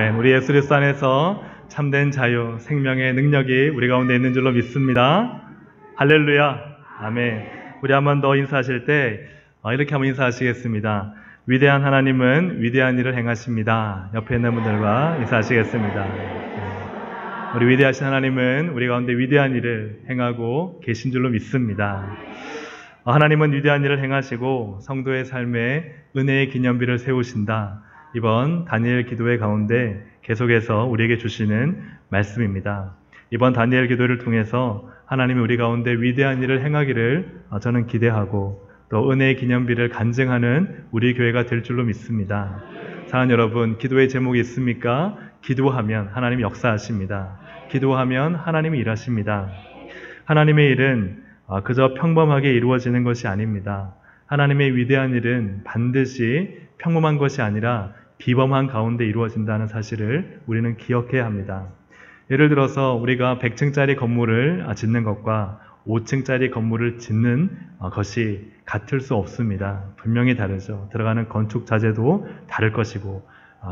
아멘. 우리 예수 그리스도 안에서 참된 자유, 생명의 능력이 우리 가운데 있는 줄로 믿습니다. 할렐루야. 아멘. 우리 한 번 더 인사하실 때 이렇게 한번 인사하시겠습니다. 위대한 하나님은 위대한 일을 행하십니다. 옆에 있는 분들과 인사하시겠습니다. 우리 위대하신 하나님은 우리 가운데 위대한 일을 행하고 계신 줄로 믿습니다. 하나님은 위대한 일을 행하시고 성도의 삶에 은혜의 기념비를 세우신다. 이번 다니엘 기도회 가운데 계속해서 우리에게 주시는 말씀입니다. 이번 다니엘 기도를 통해서 하나님이 우리 가운데 위대한 일을 행하기를 저는 기대하고 또 은혜의 기념비를 간증하는 우리 교회가 될 줄로 믿습니다. 사랑하는 여러분, 기도의 제목이 있습니까? 기도하면 하나님이 역사하십니다. 기도하면 하나님이 일하십니다. 하나님의 일은 그저 평범하게 이루어지는 것이 아닙니다. 하나님의 위대한 일은 반드시 평범한 것이 아니라 비범한 가운데 이루어진다는 사실을 우리는 기억해야 합니다. 예를 들어서 우리가 100층짜리 건물을 짓는 것과 5층짜리 건물을 짓는 것이 같을 수 없습니다. 분명히 다르죠. 들어가는 건축 자재도 다를 것이고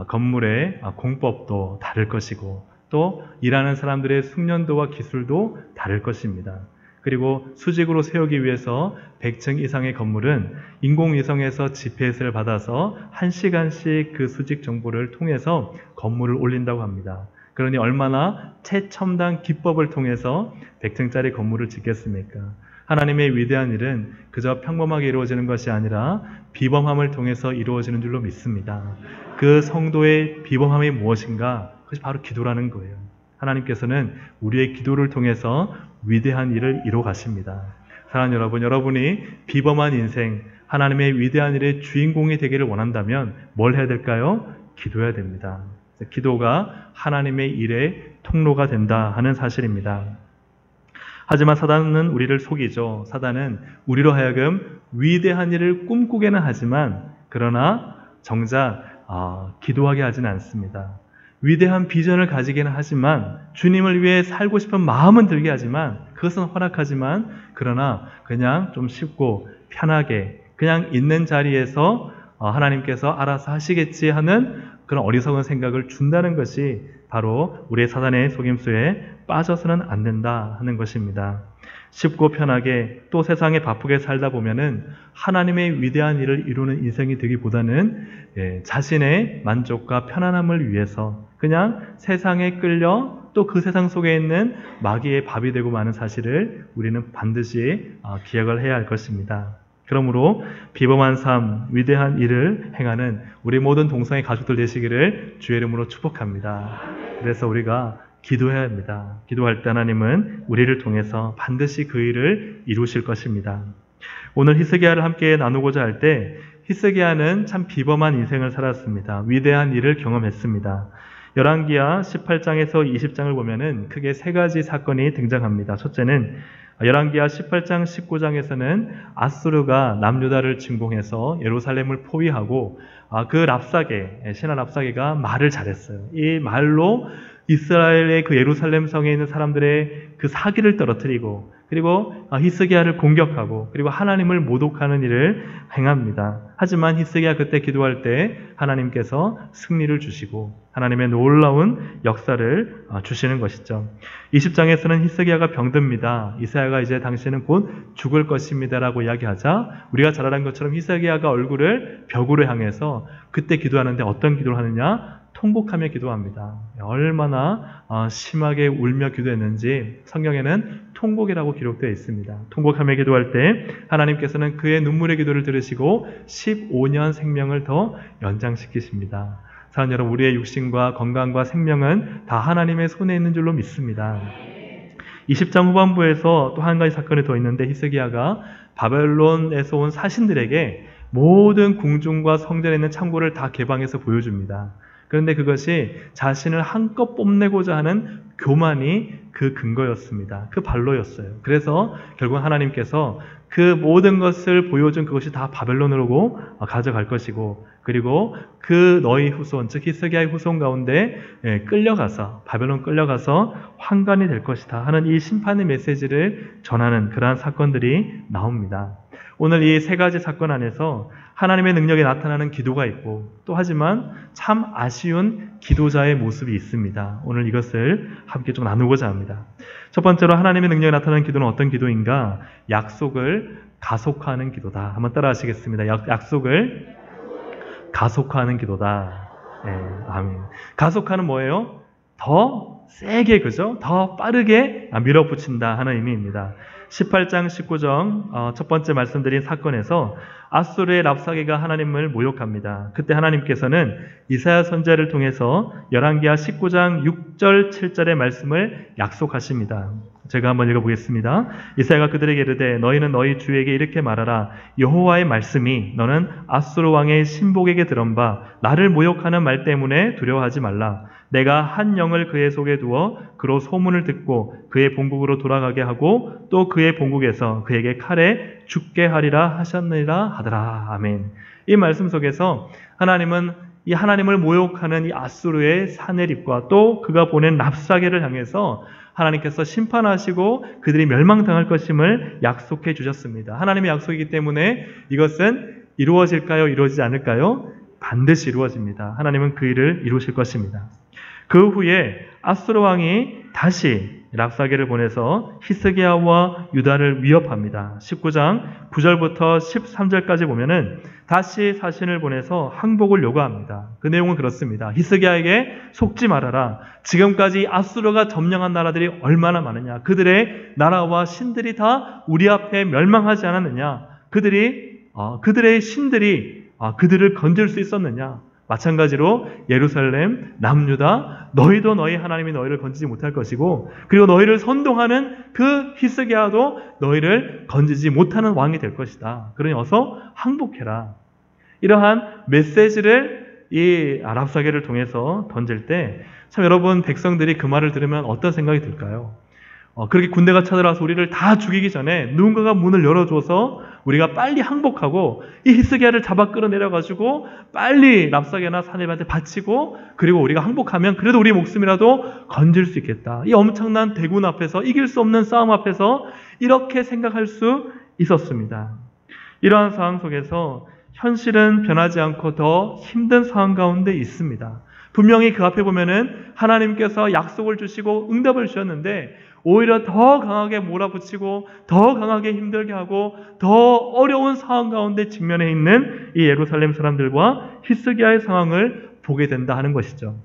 건물의 공법도 다를 것이고 또 일하는 사람들의 숙련도와 기술도 다를 것입니다. 그리고 수직으로 세우기 위해서 100층 이상의 건물은 인공위성에서 GPS를 받아서 1시간씩 그 수직 정보를 통해서 건물을 올린다고 합니다. 그러니 얼마나 최첨단 기법을 통해서 100층짜리 건물을 짓겠습니까? 하나님의 위대한 일은 그저 평범하게 이루어지는 것이 아니라 비범함을 통해서 이루어지는 줄로 믿습니다. 그 성도의 비범함이 무엇인가? 그것이 바로 기도라는 거예요. 하나님께서는 우리의 기도를 통해서 위대한 일을 이루어 가십니다. 사랑하는 여러분, 여러분이 비범한 인생, 하나님의 위대한 일의 주인공이 되기를 원한다면 뭘 해야 될까요? 기도해야 됩니다. 기도가 하나님의 일의 통로가 된다 하는 사실입니다. 하지만 사단은 우리를 속이죠. 사단은 우리로 하여금 위대한 일을 꿈꾸게는 하지만 그러나 정작 기도하게 하지는 않습니다. 위대한 비전을 가지기는 하지만 주님을 위해 살고 싶은 마음은 들게 하지만 그것은 허락하지만 그러나 그냥 좀 쉽고 편하게 그냥 있는 자리에서 하나님께서 알아서 하시겠지 하는 그런 어리석은 생각을 준다는 것이 바로 우리의 사단의 속임수에 빠져서는 안 된다 하는 것입니다. 쉽고 편하게 또 세상에 바쁘게 살다 보면은 하나님의 위대한 일을 이루는 인생이 되기보다는 자신의 만족과 편안함을 위해서 그냥 세상에 끌려 또 그 세상 속에 있는 마귀의 밥이 되고 마는 사실을 우리는 반드시 기억을 해야 할 것입니다. 그러므로 비범한 삶, 위대한 일을 행하는 우리 모든 동성의 가족들 되시기를 주의 이름으로 축복합니다. 그래서 우리가 기도해야 합니다. 기도할 때 하나님은 우리를 통해서 반드시 그 일을 이루실 것입니다. 오늘 히스기야를 함께 나누고자 할 때 히스기야는 참 비범한 인생을 살았습니다. 위대한 일을 경험했습니다. 열왕기야 18장에서 20장을 보면은 크게 세 가지 사건이 등장합니다. 첫째는 열왕기야 18장 19장에서는 아수르가 남유다를 침공해서 예루살렘을 포위하고 그 랍사게, 신하 랍사게가 말을 잘했어요. 이 말로 이스라엘의 그 예루살렘 성에 있는 사람들의 그 사기를 떨어뜨리고 그리고 히스기야를 공격하고 그리고 하나님을 모독하는 일을 행합니다. 하지만 히스기야 그때 기도할 때 하나님께서 승리를 주시고 하나님의 놀라운 역사를 주시는 것이죠. 20장에서는 히스기야가 병듭니다. 이사야가 이제 당신은 곧 죽을 것입니다 라고 이야기하자 우리가 잘 아는 것처럼 히스기야가 얼굴을 벽으로 향해서 그때 기도하는데 어떤 기도를 하느냐? 통곡하며 기도합니다. 얼마나 심하게 울며 기도했는지 성경에는 통곡이라고 기록되어 있습니다. 통곡하며 기도할 때 하나님께서는 그의 눈물의 기도를 들으시고 15년 생명을 더 연장시키십니다. 사랑하는 여러분, 우리의 육신과 건강과 생명은 다 하나님의 손에 있는 줄로 믿습니다. 20장 후반부에서 또 한 가지 사건이 더 있는데 히스기야가 바벨론에서 온 사신들에게 모든 궁중과 성전에 있는 창고를 다 개방해서 보여줍니다. 그런데 그것이 자신을 한껏 뽐내고자 하는 교만이 그 근거였습니다. 그 발로였어요. 그래서 결국 하나님께서 그 모든 것을 보여준 그것이 다 바벨론으로 가져갈 것이고 그리고 그 너희 후손, 즉 히스기야의 후손 가운데 끌려가서 바벨론 끌려가서 환관이 될 것이다 하는 이 심판의 메시지를 전하는 그러한 사건들이 나옵니다. 오늘 이 세 가지 사건 안에서 하나님의 능력이 나타나는 기도가 있고 또 하지만 참 아쉬운 기도자의 모습이 있습니다. 오늘 이것을 함께 좀 나누고자 합니다. 첫 번째로 하나님의 능력이 나타나는 기도는 어떤 기도인가? 약속을 가속화하는 기도다. 한번 따라 하시겠습니다. 약속을 가속화하는 기도다. 네, 아멘. 가속화는 뭐예요? 더 세게, 그죠? 더 빠르게 밀어붙인다 하는 의미입니다. 18장 19절 첫 번째 말씀드린 사건에서 앗수르의 랍사게가 하나님을 모욕합니다. 그때 하나님께서는 이사야 선지자를 통해서 열왕기하 19장 6절 7절의 말씀을 약속하십니다. 제가 한번 읽어보겠습니다. 이사야가 그들에게 이르되 너희는 너희 주에게 이렇게 말하라. 여호와의 말씀이 너는 앗수르 왕의 신복에게 들은 바 나를 모욕하는 말 때문에 두려워하지 말라. 내가 한 영을 그의 속에 두어 그로 소문을 듣고 그의 본국으로 돌아가게 하고 또 그의 본국에서 그에게 칼에 죽게 하리라 하셨느니라 하더라. 아멘. 이 말씀 속에서 하나님은 이 하나님을 모욕하는 이 앗수르의 사내립과 또 그가 보낸 랍사게를 향해서 하나님께서 심판하시고 그들이 멸망당할 것임을 약속해 주셨습니다. 하나님의 약속이기 때문에 이것은 이루어질까요? 이루어지지 않을까요? 반드시 이루어집니다. 하나님은 그 일을 이루실 것입니다. 그 후에 앗수르 왕이 다시 랍사게를 보내서 히스기야와 유다를 위협합니다. 19장 9절부터 13절까지 보면은 다시 사신을 보내서 항복을 요구합니다. 그 내용은 그렇습니다. 히스기야에게 속지 말아라. 지금까지 앗수르가 점령한 나라들이 얼마나 많으냐. 그들의 나라와 신들이 다 우리 앞에 멸망하지 않았느냐. 그들의 신들이 그들을 건질 수 있었느냐. 마찬가지로 예루살렘, 남유다, 너희도 너희 하나님이 너희를 건지지 못할 것이고 그리고 너희를 선동하는 그 히스기야도 너희를 건지지 못하는 왕이 될 것이다. 그러니 어서 항복해라. 이러한 메시지를 이 랍사게를 통해서 던질 때 참 여러분 백성들이 그 말을 들으면 어떤 생각이 들까요? 그렇게 군대가 쳐들어와서 우리를 다 죽이기 전에 누군가가 문을 열어줘서 우리가 빨리 항복하고 이 히스기야를 잡아 끌어내려가지고 빨리 랍사게나 사내립한테 바치고 그리고 우리가 항복하면 그래도 우리 목숨이라도 건질 수 있겠다. 이 엄청난 대군 앞에서 이길 수 없는 싸움 앞에서 이렇게 생각할 수 있었습니다. 이러한 상황 속에서 현실은 변하지 않고 더 힘든 상황 가운데 있습니다. 분명히 그 앞에 보면은 하나님께서 약속을 주시고 응답을 주셨는데 오히려 더 강하게 몰아붙이고 더 강하게 힘들게 하고 더 어려운 상황 가운데 직면해 있는 이 예루살렘 사람들과 히스기야의 상황을 보게 된다 하는 것이죠.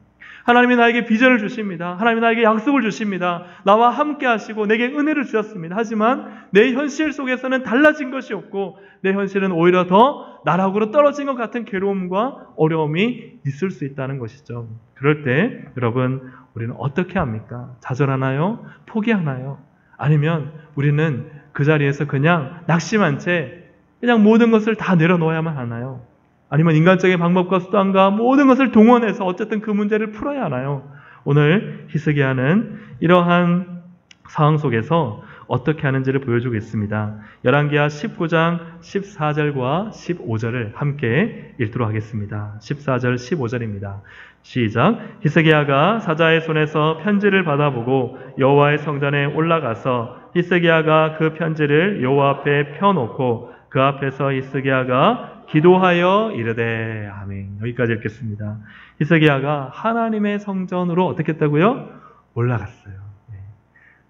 하나님이 나에게 비전을 주십니다. 하나님이 나에게 약속을 주십니다. 나와 함께 하시고 내게 은혜를 주셨습니다. 하지만 내 현실 속에서는 달라진 것이 없고 내 현실은 오히려 더 나락으로 떨어진 것 같은 괴로움과 어려움이 있을 수 있다는 것이죠. 그럴 때 여러분 우리는 어떻게 합니까? 좌절하나요? 포기하나요? 아니면 우리는 그 자리에서 그냥 낙심한 채 그냥 모든 것을 다 내려놓아야만 하나요? 아니면 인간적인 방법과 수단과 모든 것을 동원해서 어쨌든 그 문제를 풀어야 하나요? 오늘 히스기야는 이러한 상황 속에서 어떻게 하는지를 보여주고 있습니다. 열왕기하 19장 14절과 15절을 함께 읽도록 하겠습니다. 14절 15절입니다. 시작. 히스기야가 사자의 손에서 편지를 받아보고 여호와의 성전에 올라가서 히스기야가 그 편지를 여호와 앞에 펴놓고 그 앞에서 히스기야가 기도하여 이르되 아멘. 여기까지 읽겠습니다. 히스기야가 하나님의 성전으로 어떻게 했다고요? 올라갔어요.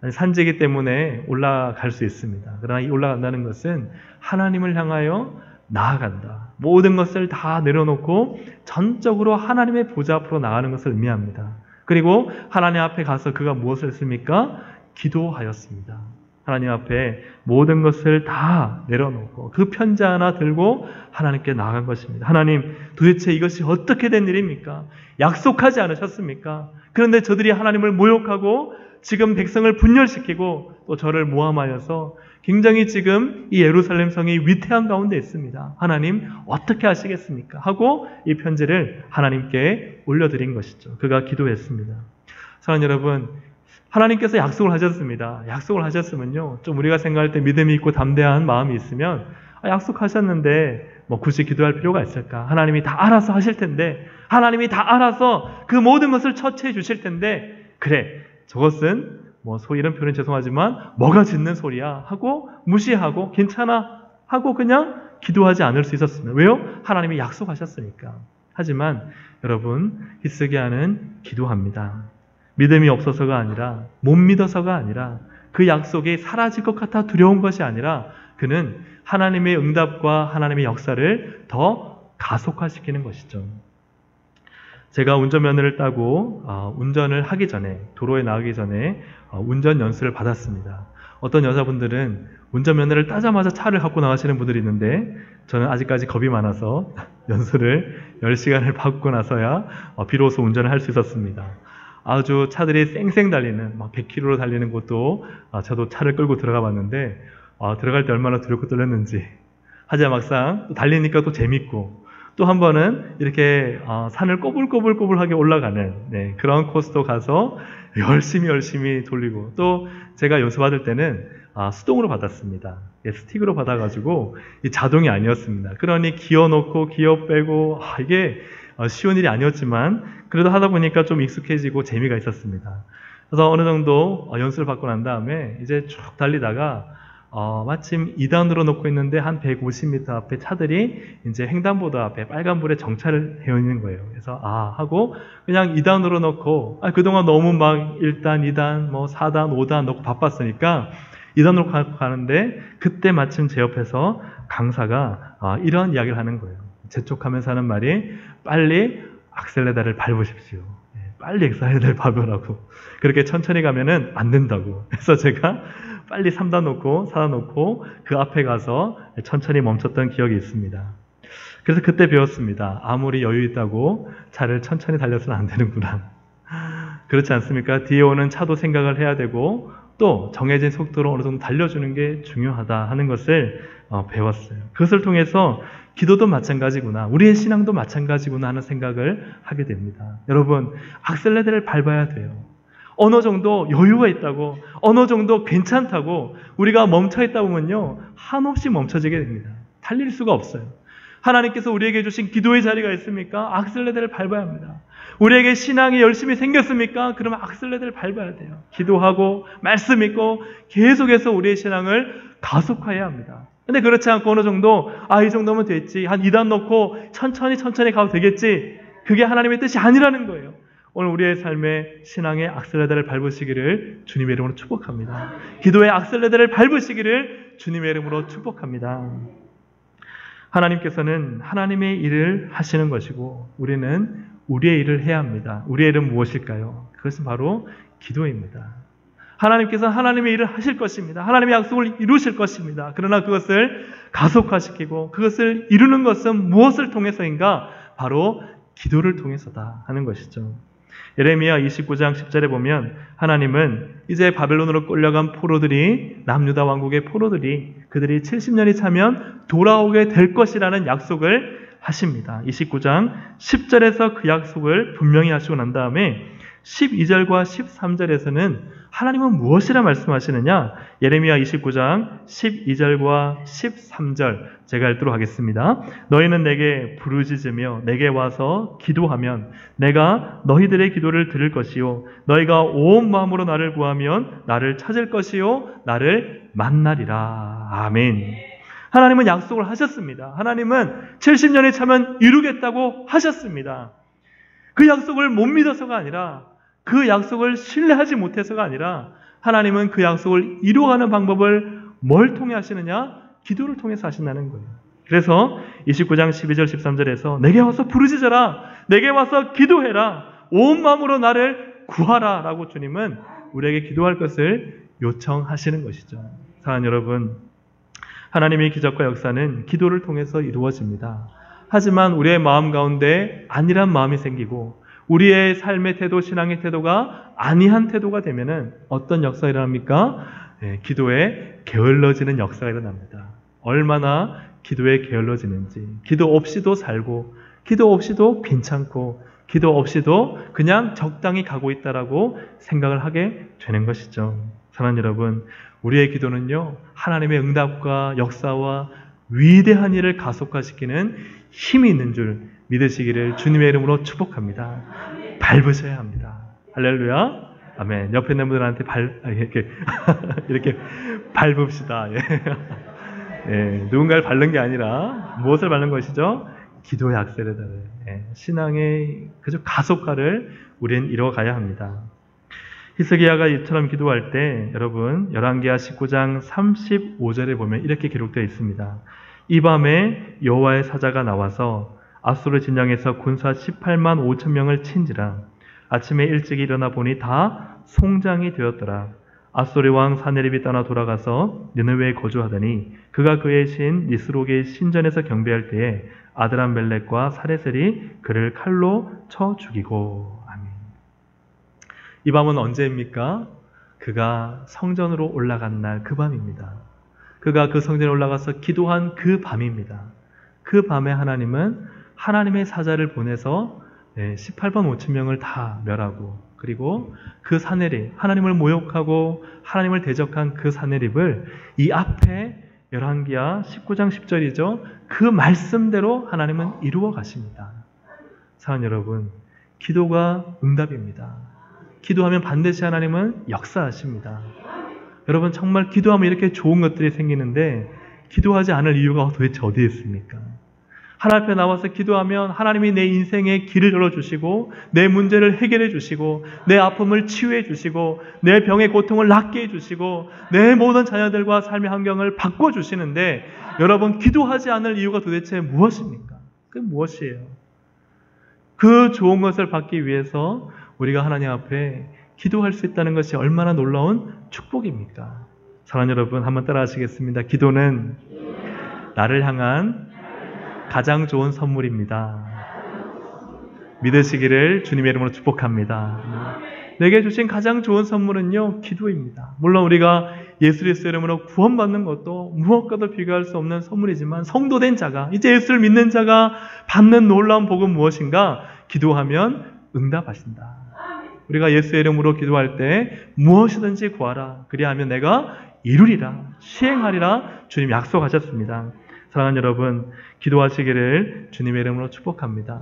산지이기 때문에 올라갈 수 있습니다. 그러나 이 올라간다는 것은 하나님을 향하여 나아간다. 모든 것을 다 내려놓고 전적으로 하나님의 보좌 앞으로 나가는 것을 의미합니다. 그리고 하나님 앞에 가서 그가 무엇을 했습니까? 기도하였습니다. 하나님 앞에 모든 것을 다 내려놓고 그 편지 하나 들고 하나님께 나아간 것입니다. 하나님, 도대체 이것이 어떻게 된 일입니까? 약속하지 않으셨습니까? 그런데 저들이 하나님을 모욕하고 지금 백성을 분열시키고 또 저를 모함하여서 굉장히 지금 이 예루살렘 성이 위태한 가운데 있습니다. 하나님 어떻게 하시겠습니까? 하고 이 편지를 하나님께 올려드린 것이죠. 그가 기도했습니다. 사랑하는 여러분, 하나님께서 약속을 하셨습니다. 약속을 하셨으면요, 좀 우리가 생각할 때 믿음이 있고 담대한 마음이 있으면 약속하셨는데 굳이 기도할 필요가 있을까? 하나님이 다 알아서 하실 텐데, 하나님이 다 알아서 그 모든 것을 처치해 주실 텐데, 그래, 저것은 소위 이런 표현은 죄송하지만 뭐가 짖는 소리야 하고 무시하고 괜찮아, 하고 그냥 기도하지 않을 수 있었습니다. 왜요? 하나님이 약속하셨으니까. 하지만 여러분, 히스기야는 기도합니다. 믿음이 없어서가 아니라, 못 믿어서가 아니라, 그 약속이 사라질 것 같아 두려운 것이 아니라 그는 하나님의 응답과 하나님의 역사를 더 가속화시키는 것이죠. 제가 운전면허를 따고 운전을 하기 전에, 도로에 나가기 전에 운전 연수를 받았습니다. 어떤 여자분들은 운전면허를 따자마자 차를 갖고 나가시는 분들이 있는데 저는 아직까지 겁이 많아서 연수를 10시간을 받고 나서야 비로소 운전을 할 수 있었습니다. 아주 차들이 쌩쌩 달리는, 막 100km로 달리는 곳도 저도 차를 끌고 들어가 봤는데 들어갈 때 얼마나 두렵고 떨렸는지. 하지만 막상 또 달리니까 또 재밌고, 또 한 번은 이렇게 산을 꼬불꼬불꼬불하게 올라가는 그런 코스도 가서 열심히 돌리고, 또 제가 연수 받을 때는 수동으로 받았습니다. 스틱으로 받아가지고 이 자동이 아니었습니다. 그러니 기어 넣고 기어 빼고 이게 쉬운 일이 아니었지만 그래도 하다 보니까 좀 익숙해지고 재미가 있었습니다. 그래서 어느 정도 연수를 받고 난 다음에 이제 쭉 달리다가 마침 2단으로 놓고 있는데 한 150m 앞에 차들이 이제 횡단보도 앞에 빨간불에 정차를 해 있는 거예요. 그래서 하고 그냥 2단으로 놓고 그동안 너무 막 1단, 2단, 뭐 4단, 5단 놓고 바빴으니까 2단으로 가는데 그때 마침 제 옆에서 강사가 이런 이야기를 하는 거예요. 재촉하면서 하는 말이 빨리 악셀레다를 밟으십시오. 빨리 악셀레다를 밟으라고. 그렇게 천천히 가면은 안 된다고. 그래서 제가 빨리 3단 놓고 4단 놓고 그 앞에 가서 천천히 멈췄던 기억이 있습니다. 그래서 그때 배웠습니다. 아무리 여유 있다고 차를 천천히 달려서는 안 되는구나. 그렇지 않습니까? 뒤에 오는 차도 생각을 해야 되고 또 정해진 속도로 어느 정도 달려주는 게 중요하다 하는 것을 배웠어요. 그것을 통해서 기도도 마찬가지구나, 우리의 신앙도 마찬가지구나 하는 생각을 하게 됩니다. 여러분, 악셀레다를 밟아야 돼요. 어느 정도 여유가 있다고, 어느 정도 괜찮다고 우리가 멈춰있다 보면요, 한없이 멈춰지게 됩니다. 달릴 수가 없어요. 하나님께서 우리에게 주신 기도의 자리가 있습니까? 악셀레다를 밟아야 합니다. 우리에게 신앙이 열심히 생겼습니까? 그러면 악셀레다를 밟아야 돼요. 기도하고 말씀 읽고 계속해서 우리의 신앙을 가속화해야 합니다. 근데 그렇지 않고 어느 정도 이 정도면 됐지, 한 2단 넣고 천천히 가도 되겠지, 그게 하나님의 뜻이 아니라는 거예요. 오늘 우리의 삶의 신앙의 악셀레다를 밟으시기를 주님의 이름으로 축복합니다. 기도의 악셀레다를 밟으시기를 주님의 이름으로 축복합니다. 하나님께서는 하나님의 일을 하시는 것이고 우리는 우리의 일을 해야 합니다. 우리의 일은 무엇일까요? 그것은 바로 기도입니다. 하나님께서 하나님의 일을 하실 것입니다. 하나님의 약속을 이루실 것입니다. 그러나 그것을 가속화시키고 그것을 이루는 것은 무엇을 통해서인가? 바로 기도를 통해서다 하는 것이죠. 예레미야 29장 10절에 보면 하나님은 이제 바벨론으로 끌려간 포로들이, 남유다 왕국의 포로들이, 그들이 70년이 차면 돌아오게 될 것이라는 약속을 하십니다. 29장 10절에서 그 약속을 분명히 하시고 난 다음에 12절과 13절에서는 하나님은 무엇이라 말씀하시느냐? 예레미야 29장 12절과 13절 제가 읽도록 하겠습니다. 너희는 내게 부르짖으며 내게 와서 기도하면 내가 너희들의 기도를 들을 것이요 너희가 온 마음으로 나를 구하면 나를 찾을 것이요 나를 만나리라. 아멘. 하나님은 약속을 하셨습니다. 하나님은 70년이 차면 이루겠다고 하셨습니다. 그 약속을 못 믿어서가 아니라, 그 약속을 신뢰하지 못해서가 아니라 하나님은 그 약속을 이루어가는 방법을 뭘 통해 하시느냐? 기도를 통해서 하신다는 거예요. 그래서 29장 12절 13절에서 내게 와서 부르짖어라, 내게 와서 기도해라, 온 마음으로 나를 구하라 라고 주님은 우리에게 기도할 것을 요청하시는 것이죠. 사랑하는 여러분, 하나님의 기적과 역사는 기도를 통해서 이루어집니다. 하지만 우리의 마음 가운데 안일한 마음이 생기고 우리의 삶의 태도, 신앙의 태도가 아니한 태도가 되면은 어떤 역사가 일어납니까? 기도에 게을러지는 역사가 일어납니다. 얼마나 기도에 게을러지는지, 기도 없이도 살고, 기도 없이도 괜찮고, 기도 없이도 그냥 적당히 가고 있다라고 생각을 하게 되는 것이죠. 사랑하는 여러분, 우리의 기도는요, 하나님의 응답과 역사와 위대한 일을 가속화시키는 힘이 있는 줄 믿으시기를 주님의 이름으로 축복합니다. 밟으셔야 합니다. 할렐루야. 아멘. 옆에 있는 분들한테 이렇게 밟읍시다. 예. 누군가를 밟는 게 아니라 무엇을 밟는 것이죠? 기도의 악셀레다를. 신앙의 그저 가속화를 우리는 이뤄가야 합니다. 히스기야가 이처럼 기도할 때 여러분 열왕기하 19장 35절에 보면 이렇게 기록되어 있습니다. 이 밤에 여호와의 사자가 나와서 아수르 진영에서 군사 18만 5천 명을 친지라. 아침에 일찍 일어나 보니 다 송장이 되었더라. 아수르 왕 사네립이 떠나 돌아가서 느느웨에 거주하더니 그가 그의 신 니스록의 신전에서 경배할 때에 아드람멜렉과 사레셀이 그를 칼로 쳐 죽이고. 아멘. 이 밤은 언제입니까? 그가 성전으로 올라간 날 그 밤입니다. 그가 그 성전에 올라가서 기도한 그 밤입니다. 그 밤에 하나님은 하나님의 사자를 보내서 18만 5천 명을 다 멸하고, 그리고 그 사내립, 하나님을 모욕하고 하나님을 대적한 그 사내립을 이 앞에 열왕기하 19장 10절이죠. 그 말씀대로 하나님은 이루어 가십니다. 사랑하는 여러분, 기도가 응답입니다. 기도하면 반드시 하나님은 역사하십니다. 여러분, 정말 기도하면 이렇게 좋은 것들이 생기는데 기도하지 않을 이유가 도대체 어디에 있습니까? 하나님 앞에 나와서 기도하면 하나님이 내 인생의 길을 열어주시고 내 문제를 해결해 주시고 내 아픔을 치유해 주시고 내 병의 고통을 낫게 해주시고 내 모든 자녀들과 삶의 환경을 바꿔주시는데, 여러분, 기도하지 않을 이유가 도대체 무엇입니까? 그게 무엇이에요? 그 좋은 것을 받기 위해서 우리가 하나님 앞에 기도할 수 있다는 것이 얼마나 놀라운 축복입니까? 사랑하는 여러분, 한번 따라 하시겠습니다. 기도는 나를 향한 가장 좋은 선물입니다. 믿으시기를 주님의 이름으로 축복합니다. 내게 주신 가장 좋은 선물은요, 기도입니다. 물론 우리가 예수 그리스도의 이름으로 구원받는 것도 무엇과도 비교할 수 없는 선물이지만, 성도된 자가, 이제 예수를 믿는 자가 받는 놀라운 복은 무엇인가? 기도하면 응답하신다. 우리가 예수의 이름으로 기도할 때 무엇이든지 구하라, 그리하면 내가 이루리라, 시행하리라 주님 약속하셨습니다. 사랑하는 여러분, 기도하시기를 주님의 이름으로 축복합니다.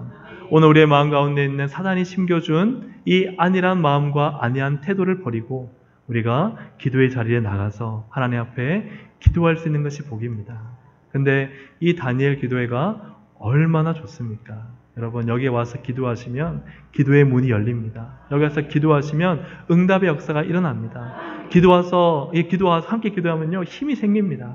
오늘 우리의 마음 가운데 있는 사단이 심겨준 이 안일한 마음과 안이한 태도를 버리고 우리가 기도의 자리에 나가서 하나님 앞에 기도할 수 있는 것이 복입니다. 근데 이 다니엘 기도회가 얼마나 좋습니까? 여러분, 여기에 와서 기도하시면 기도의 문이 열립니다. 여기 와서 기도하시면 응답의 역사가 일어납니다. 기도와서 함께 기도하면요, 힘이 생깁니다.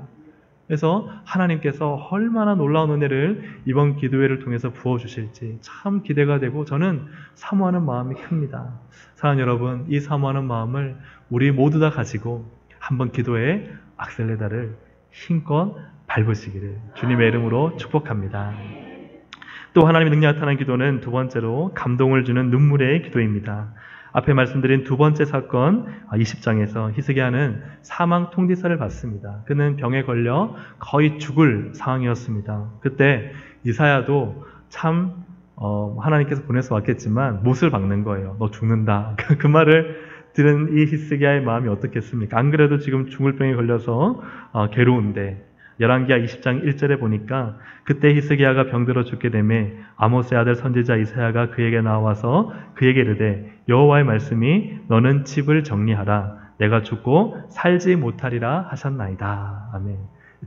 그래서 하나님께서 얼마나 놀라운 은혜를 이번 기도회를 통해서 부어주실지 참 기대가 되고, 저는 사모하는 마음이 큽니다. 사랑하는 여러분, 이 사모하는 마음을 우리 모두 다 가지고 한번 기도의 악셀레다를 힘껏 밟으시기를 주님의 이름으로 축복합니다. 또 하나님의 능력 나타나는 기도는 두 번째로 감동을 주는 눈물의 기도입니다. 앞에 말씀드린 두 번째 사건 20장에서 히스기야는 사망 통지서를 받습니다. 그는 병에 걸려 거의 죽을 상황이었습니다. 그때 이사야도 참 하나님께서 보내서 왔겠지만 못을 박는 거예요. 너 죽는다. 그 말을 들은 이 히스기야의 마음이 어떻겠습니까? 안 그래도 지금 죽을 병에 걸려서 괴로운데, 열왕기하 20장 1절에 보니까 그때 히스기야가 병들어 죽게 되매 아모스의 아들 선지자 이사야가 그에게 나와서 그에게 이르되 여호와의 말씀이 너는 집을 정리하라, 내가 죽고 살지 못하리라 하셨나이다. 아멘.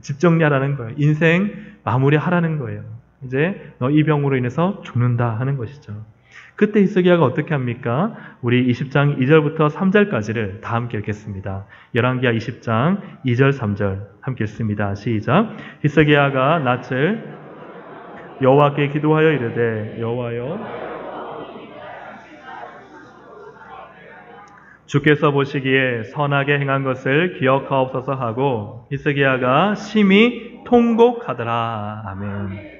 집 정리하라는 거예요. 인생 마무리하라는 거예요. 이제 너 이 병으로 인해서 죽는다 하는 것이죠. 그때 히스기야가 어떻게 합니까? 우리 20장 2절부터 3절까지를 다 함께 읽겠습니다. 열왕기하 20장 2절 3절 함께 읽습니다. 시작. 히스기야가 낯을 여호와께 기도하여 이르되 여호와여, 주께서 보시기에 선하게 행한 것을 기억하옵소서 하고 히스기야가 심히 통곡하더라. 아멘.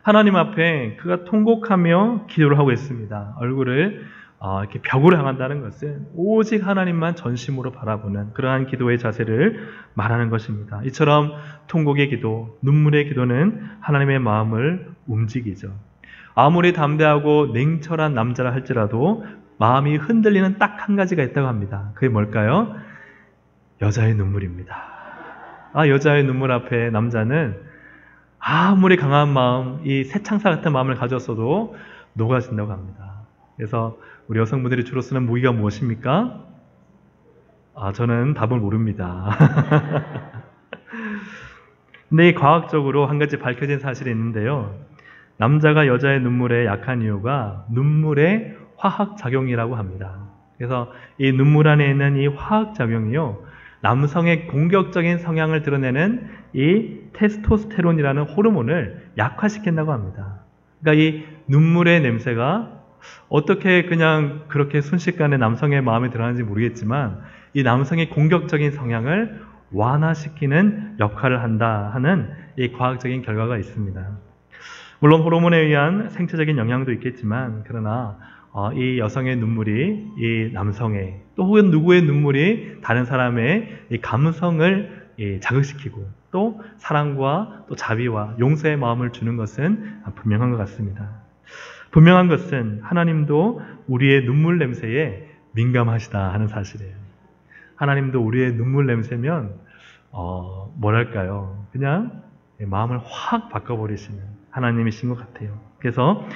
하나님 앞에 그가 통곡하며 기도를 하고 있습니다. 얼굴을 이렇게 벽으로 향한다는 것은 오직 하나님만 전심으로 바라보는 그러한 기도의 자세를 말하는 것입니다. 이처럼 통곡의 기도, 눈물의 기도는 하나님의 마음을 움직이죠. 아무리 담대하고 냉철한 남자라 할지라도 마음이 흔들리는 딱 한 가지가 있다고 합니다. 그게 뭘까요? 여자의 눈물입니다. 여자의 눈물 앞에 남자는 아무리 강한 마음, 이 새창사 같은 마음을 가졌어도 녹아진다고 합니다. 그래서 우리 여성분들이 주로 쓰는 무기가 무엇입니까? 저는 답을 모릅니다. 근데 이 과학적으로 한 가지 밝혀진 사실이 있는데요. 남자가 여자의 눈물에 약한 이유가 눈물의 화학작용이라고 합니다. 그래서 이 눈물 안에 있는 이 화학작용이요, 남성의 공격적인 성향을 드러내는 이 테스토스테론이라는 호르몬을 약화시킨다고 합니다. 그러니까 이 눈물의 냄새가 어떻게 그냥 그렇게 순식간에 남성의 마음에 들어가는지 모르겠지만 이 남성의 공격적인 성향을 완화시키는 역할을 한다 하는 이 과학적인 결과가 있습니다. 물론 호르몬에 의한 생체적인 영향도 있겠지만, 그러나 이 여성의 눈물이 이 남성의 또 혹은 누구의 눈물이 다른 사람의 이 감성을 자극시키고 또 사랑과 또 자비와 용서의 마음을 주는 것은 분명한 것 같습니다. 분명한 것은 하나님도 우리의 눈물 냄새에 민감하시다 하는 사실이에요. 하나님도 우리의 눈물 냄새면 뭐랄까요? 그냥 마음을 확 바꿔버리시는 하나님이신 것 같아요. 그래서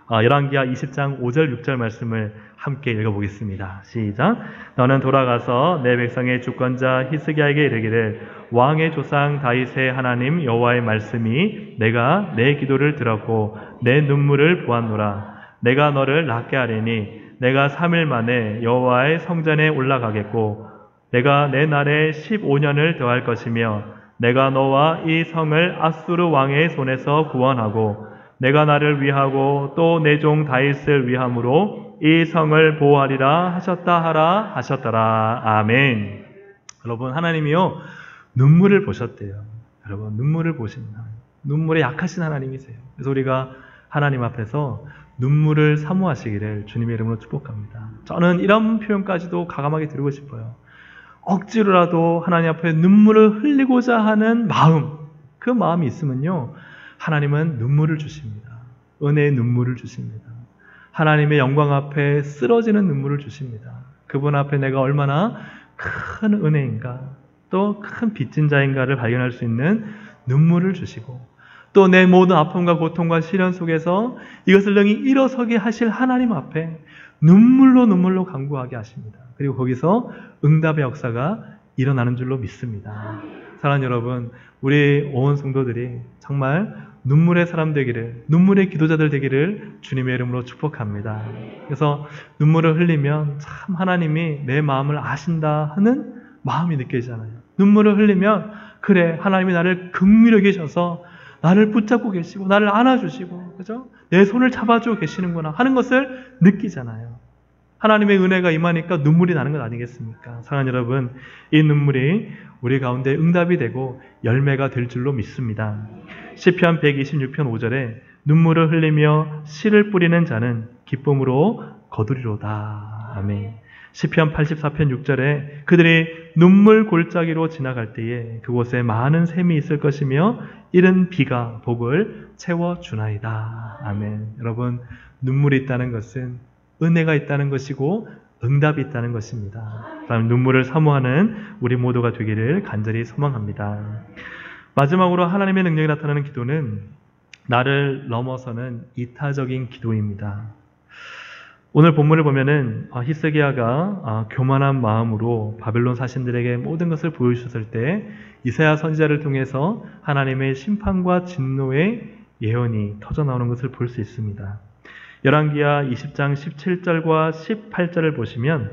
열왕기하 20장 5절 6절 말씀을 함께 읽어보겠습니다. 시작. 너는 돌아가서 내 백성의 주권자 히스기야에게 이르기를 왕의 조상 다윗의 하나님 여호와의 말씀이 내가 내 기도를 들었고 내 눈물을 보았노라. 내가 너를 낫게 하리니 내가 3일 만에 여호와의 성전에 올라가겠고 내가 내 날에 15년을 더할 것이며 내가 너와 이 성을 아수르 왕의 손에서 구원하고 내가 나를 위하고 또 내 종 다윗을 위함으로 이 성을 보호하리라 하셨다 하라 하셨더라. 아멘. 여러분, 하나님이요 눈물을 보셨대요. 여러분, 눈물을 보십니다. 눈물에 약하신 하나님이세요. 그래서 우리가 하나님 앞에서 눈물을 사모하시기를 주님의 이름으로 축복합니다. 저는 이런 표현까지도 가감하게 드리고 싶어요. 억지로라도 하나님 앞에 눈물을 흘리고자 하는 마음, 그 마음이 있으면요 하나님은 눈물을 주십니다. 은혜의 눈물을 주십니다. 하나님의 영광 앞에 쓰러지는 눈물을 주십니다. 그분 앞에 내가 얼마나 큰 은혜인가, 또 큰 빚진 자인가를 발견할 수 있는 눈물을 주시고, 또 내 모든 아픔과 고통과 시련 속에서 이것을 능히 일어서게 하실 하나님 앞에 눈물로 간구하게 하십니다. 그리고 거기서 응답의 역사가 일어나는 줄로 믿습니다. 사랑하는 여러분, 우리 온 성도들이 정말 눈물의 사람 되기를, 눈물의 기도자들 되기를 주님의 이름으로 축복합니다. 그래서 눈물을 흘리면 참 하나님이 내 마음을 아신다 하는 마음이 느껴지잖아요. 눈물을 흘리면 그래, 하나님이 나를 긍휼히 계셔서 나를 붙잡고 계시고 나를 안아주시고, 그죠? 내 손을 잡아주고 계시는구나 하는 것을 느끼잖아요. 하나님의 은혜가 임하니까 눈물이 나는 것 아니겠습니까? 사랑하는 여러분, 이 눈물이 우리 가운데 응답이 되고 열매가 될 줄로 믿습니다. 시편 126편 5절에 눈물을 흘리며 씨를 뿌리는 자는 기쁨으로 거두리로다. 아멘. 시편 84편 6절에 그들이 눈물 골짜기로 지나갈 때에 그곳에 많은 샘이 있을 것이며 이른 비가 복을 채워주나이다. 아멘. 여러분, 눈물이 있다는 것은 은혜가 있다는 것이고 응답이 있다는 것입니다. 그다음 눈물을 사모하는 우리 모두가 되기를 간절히 소망합니다. 마지막으로 하나님의 능력이 나타나는 기도는 나를 넘어서는 이타적인 기도입니다. 오늘 본문을 보면은 히스기야가 교만한 마음으로 바벨론 사신들에게 모든 것을 보여주셨을 때 이사야 선지자를 통해서 하나님의 심판과 진노의 예언이 터져나오는 것을 볼 수 있습니다. 열왕기하 20장 17절과 18절을 보시면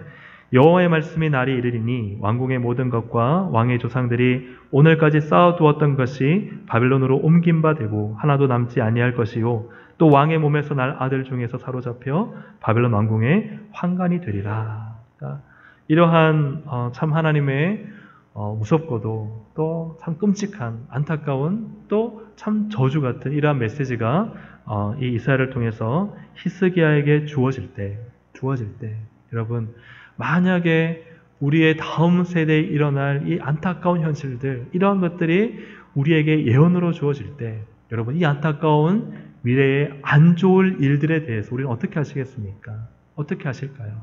여호와의 말씀이 날이 이르리니 왕궁의 모든 것과 왕의 조상들이 오늘까지 쌓아두었던 것이 바벨론으로 옮긴 바 되고 하나도 남지 아니할 것이요 또 왕의 몸에서 날 아들 중에서 사로잡혀 바벨론 왕궁의 환관이 되리라. 그러니까 이러한 참 하나님의 무섭고도 또 참 끔찍한 안타까운 또 참 저주 같은 이러한 메시지가 이 이사야를 통해서 히스기야에게 주어질 때 여러분, 만약에 우리의 다음 세대에 일어날 이 안타까운 현실들, 이러한 것들이 우리에게 예언으로 주어질 때 여러분, 이 안타까운 미래의 안 좋을 일들에 대해서 우리는 어떻게 하시겠습니까? 어떻게 하실까요?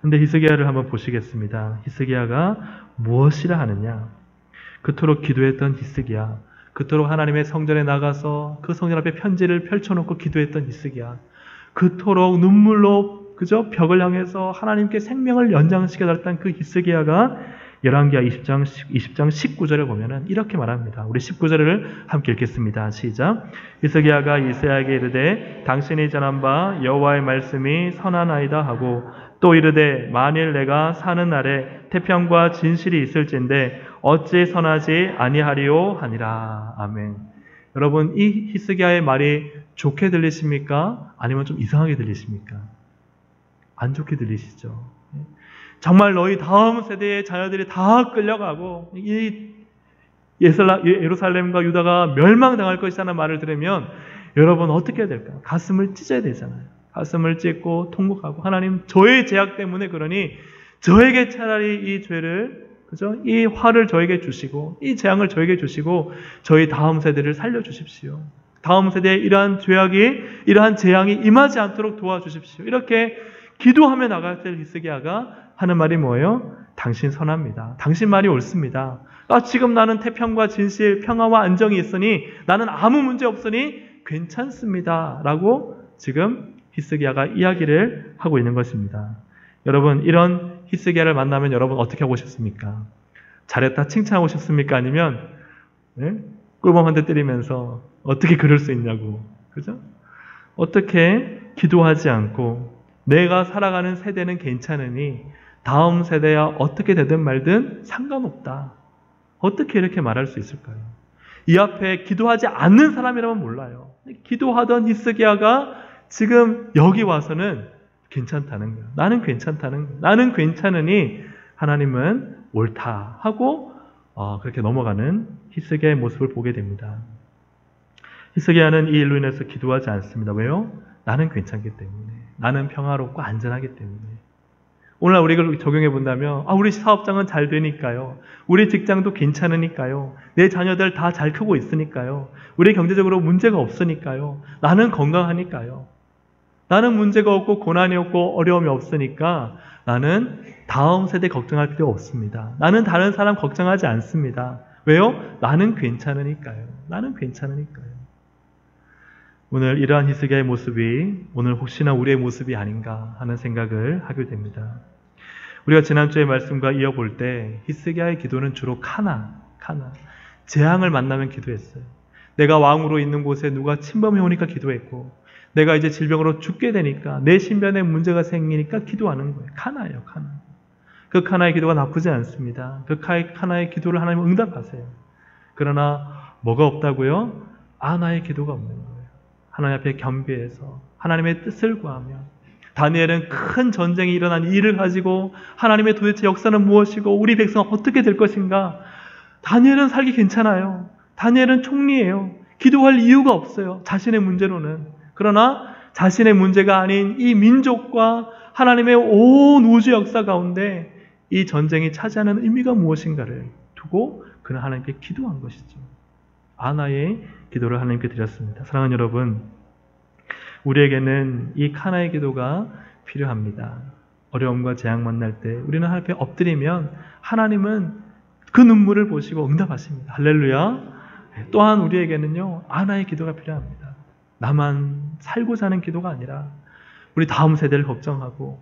근데 히스기야를 한번 보시겠습니다. 히스기야가 무엇이라 하느냐? 그토록 기도했던 히스기야, 그토록 하나님의 성전에 나가서 그 성전 앞에 편지를 펼쳐놓고 기도했던 히스기야, 그토록 눈물로 그저 벽을 향해서 하나님께 생명을 연장시켜달았던 그 히스기야가 열왕기하 20장 19절을 보면은 이렇게 말합니다. 우리 19절을 함께 읽겠습니다. 시작. 히스기야가 이사야에게 이르되 당신이 전한 바 여호와의 말씀이 선하나이다 하고 또 이르되 만일 내가 사는 날에 태평과 진실이 있을진데 어찌 선하지 아니하리오 하니라. 아멘. 여러분, 이 히스기야의 말이 좋게 들리십니까? 아니면 좀 이상하게 들리십니까? 안 좋게 들리시죠? 정말 너희 다음 세대의 자녀들이 다 끌려가고 이 예루살렘과 유다가 멸망당할 것이라는 말을 들으면 여러분 어떻게 해야 될까요? 가슴을 찢어야 되잖아요. 가슴을 찢고 통곡하고 하나님 저의 죄악 때문에 그러니 저에게 차라리 이 죄를 그죠? 이 화를 저에게 주시고 이 재앙을 저에게 주시고 저희 다음 세대를 살려주십시오. 다음 세대에 이러한 죄악이 이러한 재앙이 임하지 않도록 도와주십시오. 이렇게 기도하며 나갈 때 히스기야가 하는 말이 뭐예요? 당신 선합니다. 당신 말이 옳습니다. 지금 나는 태평과 진실, 평화와 안정이 있으니 나는 아무 문제 없으니 괜찮습니다. 라고 지금 히스기야가 이야기를 하고 있는 것입니다. 여러분, 이런 히스기야를 만나면 여러분 어떻게 하고 싶습니까? 잘했다 칭찬하고 싶습니까? 아니면 꿀밤 한 대 때리면서 어떻게 그럴 수 있냐고, 그죠? 어떻게 기도하지 않고 내가 살아가는 세대는 괜찮으니 다음 세대야 어떻게 되든 말든 상관없다. 어떻게 이렇게 말할 수 있을까요? 이 앞에 기도하지 않는 사람이라면 몰라요. 기도하던 히스기야가 지금 여기 와서는 괜찮다는 거예요. 나는 괜찮다는 거예요. 나는 괜찮으니 하나님은 옳다 하고 그렇게 넘어가는 히스기야의 모습을 보게 됩니다. 히스기야는 이 일로 인해서 기도하지 않습니다. 왜요? 나는 괜찮기 때문에. 나는 평화롭고 안전하기 때문에. 오늘 우리가 적용해 본다면 우리 사업장은 잘 되니까요. 우리 직장도 괜찮으니까요. 내 자녀들 다 잘 크고 있으니까요. 우리 경제적으로 문제가 없으니까요. 나는 건강하니까요. 나는 문제가 없고 고난이 없고 어려움이 없으니까 나는 다음 세대 걱정할 필요 없습니다. 나는 다른 사람 걱정하지 않습니다. 왜요? 나는 괜찮으니까요. 나는 괜찮으니까요. 오늘 이러한 히스기야의 모습이 오늘 혹시나 우리의 모습이 아닌가 하는 생각을 하게 됩니다. 우리가 지난주의 말씀과 이어볼 때 히스기야의 기도는 주로 카나, 재앙을 만나면 기도했어요. 내가 왕으로 있는 곳에 누가 침범해 오니까 기도했고 내가 이제 질병으로 죽게 되니까 내 신변에 문제가 생기니까 기도하는 거예요. 카나예요, 카나. 그 카나의 기도가 나쁘지 않습니다. 그 카나의 기도를 하나님은 응답하세요. 그러나 뭐가 없다고요? 아나의 기도가 없는 거예요. 하나님 앞에 겸비해서 하나님의 뜻을 구하며 다니엘은 큰 전쟁이 일어난 일을 가지고 하나님의 도대체 역사는 무엇이고 우리 백성은 어떻게 될 것인가. 다니엘은 살기 괜찮아요. 다니엘은 총리예요. 기도할 이유가 없어요. 자신의 문제로는. 그러나 자신의 문제가 아닌 이 민족과 하나님의 온 우주 역사 가운데 이 전쟁이 차지하는 의미가 무엇인가를 두고 그는 하나님께 기도한 것이죠. 아나의 기도를 하나님께 드렸습니다. 사랑하는 여러분, 우리에게는 이 카나의 기도가 필요합니다. 어려움과 재앙 만날 때 우리는 하나님 앞에 엎드리면 하나님은 그 눈물을 보시고 응답하십니다. 할렐루야. 또한 우리에게는요, 아나의 기도가 필요합니다. 나만 살고자 하는 기도가 아니라 우리 다음 세대를 걱정하고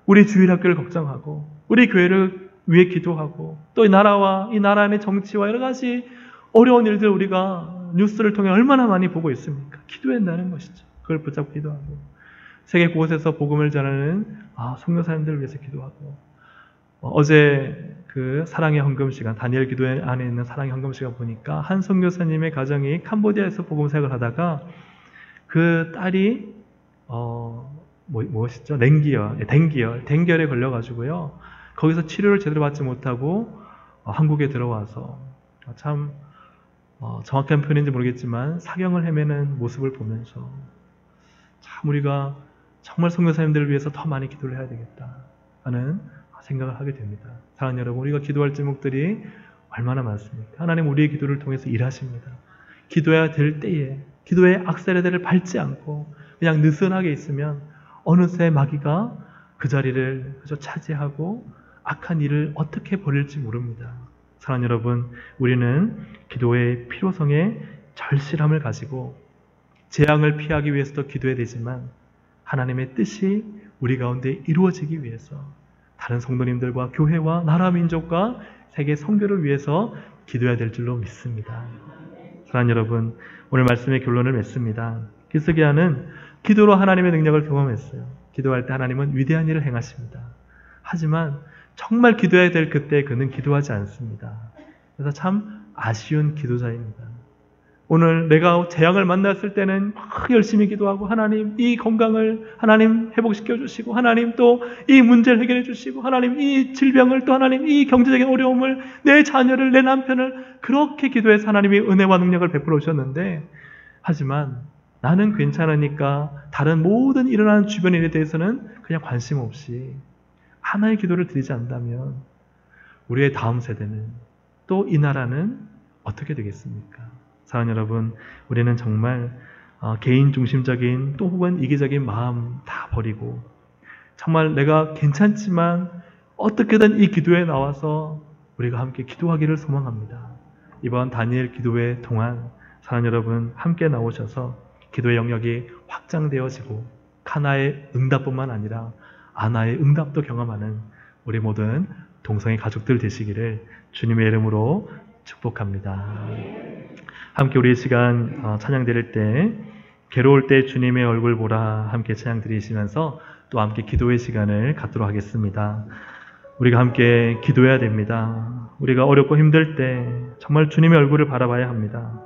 우리 주일학교를 걱정하고 우리 교회를 위해 기도하고 또 이 나라와 이 나라 안의 정치와 여러 가지 어려운 일들 우리가 뉴스를 통해 얼마나 많이 보고 있습니까? 기도한다는 것이죠. 그걸 붙잡고 기도하고 세계 곳곳에서 복음을 전하는 선교사님들을 위해서 기도하고 어제 그 사랑의 헌금 시간, 다니엘 기도 안에 있는 사랑의 헌금 시간 보니까 한 선교사님의 가정이 캄보디아에서 복음 사역을 하다가 그 딸이 무엇이죠? 댕기열에 걸려가지고요. 거기서 치료를 제대로 받지 못하고 한국에 들어와서 참 정확한 표현인지 모르겠지만 사경을 헤매는 모습을 보면서 참 우리가 정말 선교사님들을 위해서 더 많이 기도를 해야 되겠다 하는 생각을 하게 됩니다. 사랑하는 여러분, 우리가 기도할 제목들이 얼마나 많습니까? 하나님 우리의 기도를 통해서 일하십니다. 기도해야 될 때에 기도의 악셀레들을 밟지 않고 그냥 느슨하게 있으면 어느새 마귀가 그 자리를 차지하고 악한 일을 어떻게 벌일지 모릅니다. 사랑하는 여러분, 우리는 기도의 필요성에 절실함을 가지고 재앙을 피하기 위해서도 기도해야 되지만 하나님의 뜻이 우리 가운데 이루어지기 위해서 다른 성도님들과 교회와 나라 민족과 세계 선교를 위해서 기도해야 될 줄로 믿습니다. 사랑하는 여러분, 오늘 말씀의 결론을 맺습니다. 히스기야는 기도로 하나님의 능력을 경험했어요. 기도할 때 하나님은 위대한 일을 행하십니다. 하지만 정말 기도해야 될 그때 그는 기도하지 않습니다. 그래서 참 아쉬운 기도자입니다. 오늘 내가 재앙을 만났을 때는 막 열심히 기도하고 하나님 이 건강을 하나님 회복시켜 주시고 하나님 또 이 문제를 해결해 주시고 하나님 이 질병을 또 하나님 이 경제적인 어려움을 내 자녀를 내 남편을 그렇게 기도해서 하나님이 은혜와 능력을 베풀어 주셨는데 하지만 나는 괜찮으니까 다른 모든 일어나는 주변 일에 대해서는 그냥 관심 없이 하나의 기도를 드리지 않는다면 우리의 다음 세대는 또 이 나라는 어떻게 되겠습니까? 사랑하는 여러분, 우리는 정말 개인 중심적인 또 혹은 이기적인 마음 다 버리고 정말 내가 괜찮지만 어떻게든 이 기도에 나와서 우리가 함께 기도하기를 소망합니다. 이번 다니엘 기도회 동안 사랑하는 여러분 함께 나오셔서 기도의 영역이 확장되어지고 하나의 응답뿐만 아니라 아나의 응답도 경험하는 우리 모든 동성애 가족들 되시기를 주님의 이름으로 축복합니다. 함께 우리 시간 찬양 드릴 때 괴로울 때 주님의 얼굴 보라 함께 찬양 드리시면서 또 함께 기도의 시간을 갖도록 하겠습니다. 우리가 함께 기도해야 됩니다. 우리가 어렵고 힘들 때 정말 주님의 얼굴을 바라봐야 합니다.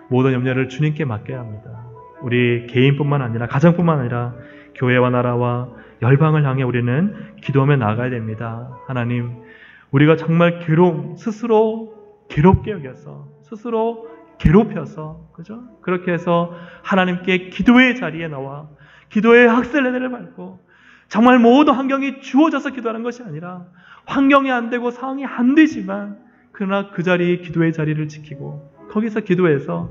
모든 염려를 주님께 맡겨야 합니다. 우리 개인뿐만 아니라 가정뿐만 아니라 교회와 나라와 열방을 향해 우리는 기도하며 나아가야 됩니다. 하나님, 우리가 정말 스스로 괴롭게 여겨서 스스로 괴롭혀서 그죠? 그렇게 해서 하나님께 기도의 자리에 나와 기도의 학셀레를 밟고 정말 모든 환경이 주어져서 기도하는 것이 아니라 환경이 안 되고 상황이 안 되지만 그러나 그 자리에 기도의 자리를 지키고 거기서 기도해서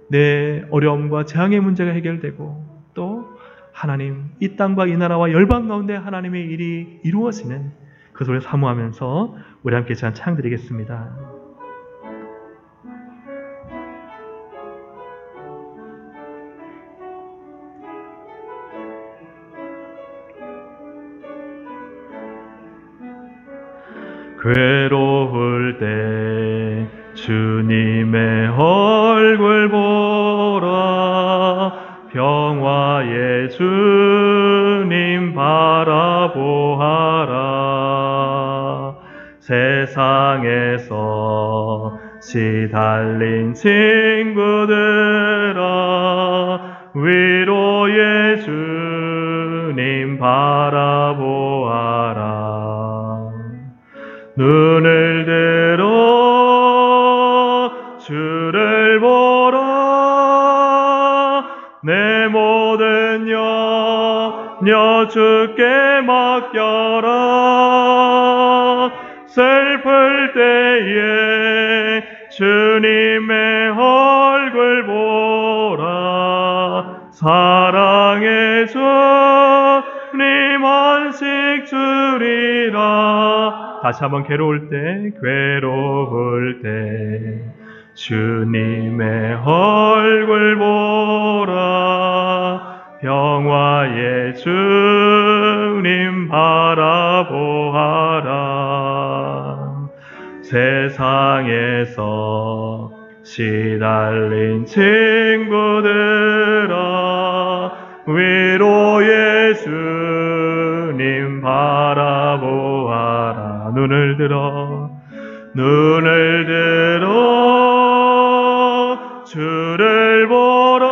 내 어려움과 재앙의 문제가 해결되고 또 하나님 이 땅과 이 나라와 열방 가운데 하나님의 일이 이루어지는 그 소리를 사모하면서 우리 함께 찬양 드리겠습니다. 괴로울 때 주님의 얼굴 보라 평화의 주님 바라보아라 세상에서 시달린 친구들아 위로의 주님 바라보아라 눈을 들어 주를 보라 내 모든 염려 주께 맡겨라 슬플 때에 주님의 얼굴 보라 사랑의 주님 안식 주리라 다시 한번 괴로울 때 주님의 얼굴 보라 평화의 주님 바라보아라 세상에서 시달린 친구들아 위로의 주님 바라보아라 눈을 들어 주를 보라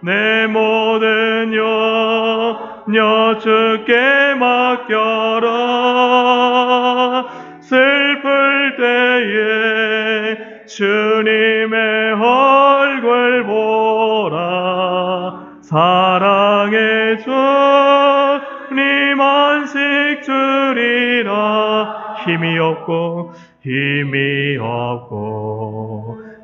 내 모든 염려 주께 맡겨라 슬플 때에 주님의 얼굴 보라 사랑의 주님 안식 주리라 힘이 없고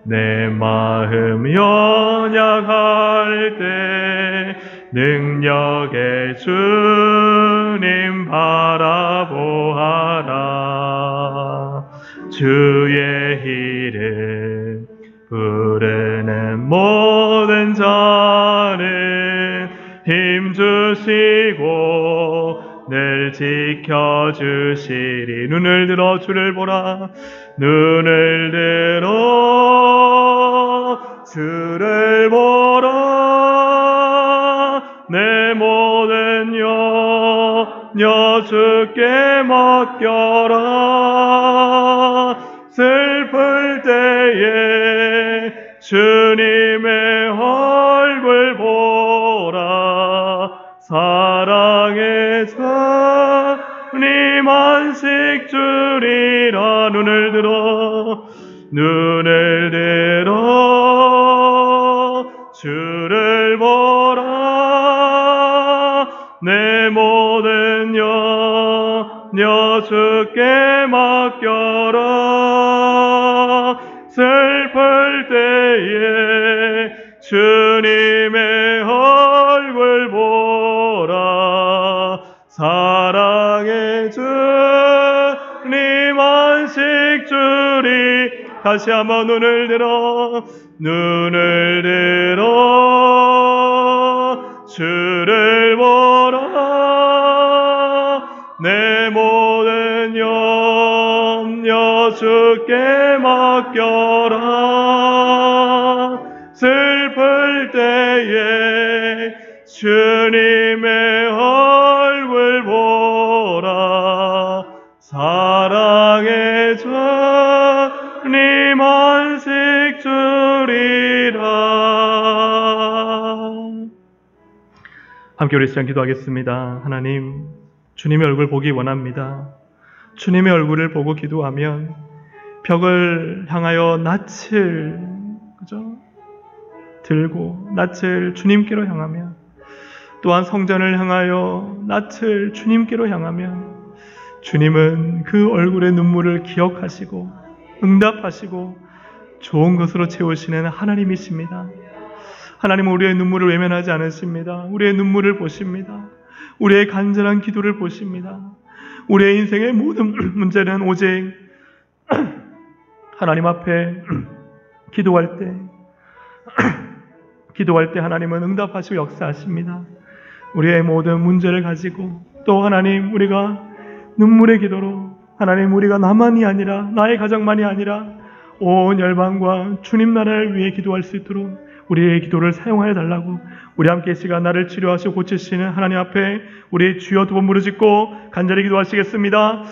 내 마음 연약할 때 능력의 주님 바라보아라 주의 이름 부르는 모든 자는 힘 주시고 늘 지켜주시리. 눈을 들어 주를 보라. 눈을 들어 주를 보라. 내 모든 염려 주께 맡겨라. 슬플 때에 주님의 얼굴 보라. 사랑의 주님 안식 주리라. 눈을 들어 주를 보라. 내 모든 염려 주께 맡겨라. 슬플 때에 주님의 얼굴 보라. 사랑의 주님 안식 주리. 다시 한번 눈을 들어 주를 보라. 내 모든 염려 주께 맡겨라. 슬플 때에 주님의 얼굴 보라. 사랑의 주님 안식 주리라. 함께 우리 시간 기도하겠습니다. 하나님, 주님의 얼굴 보기 원합니다. 주님의 얼굴을 보고 기도하면 벽을 향하여 낯을 들고 낯을 주님께로 향하면, 또한 성전을 향하여 낯을 주님께로 향하면 주님은 그 얼굴의 눈물을 기억하시고 응답하시고 좋은 것으로 채우시는 하나님이십니다. 하나님은 우리의 눈물을 외면하지 않으십니다. 우리의 눈물을 보십니다. 우리의 간절한 기도를 보십니다. 우리의 인생의 모든 문제는 오직 하나님 앞에 기도할 때 하나님은 응답하시고 역사하십니다. 우리의 모든 문제를 가지고 또 하나님, 우리가 눈물의 기도로 하나님, 우리가 나만이 아니라 나의 가정만이 아니라 온 열방과 주님 나라를 위해 기도할 수 있도록 우리의 기도를 사용하여 달라고, 우리 함께 이 시간 나를 치료하시고 고치시는 하나님 앞에 우리 주여 두 번 부르짖고 간절히 기도하시겠습니다.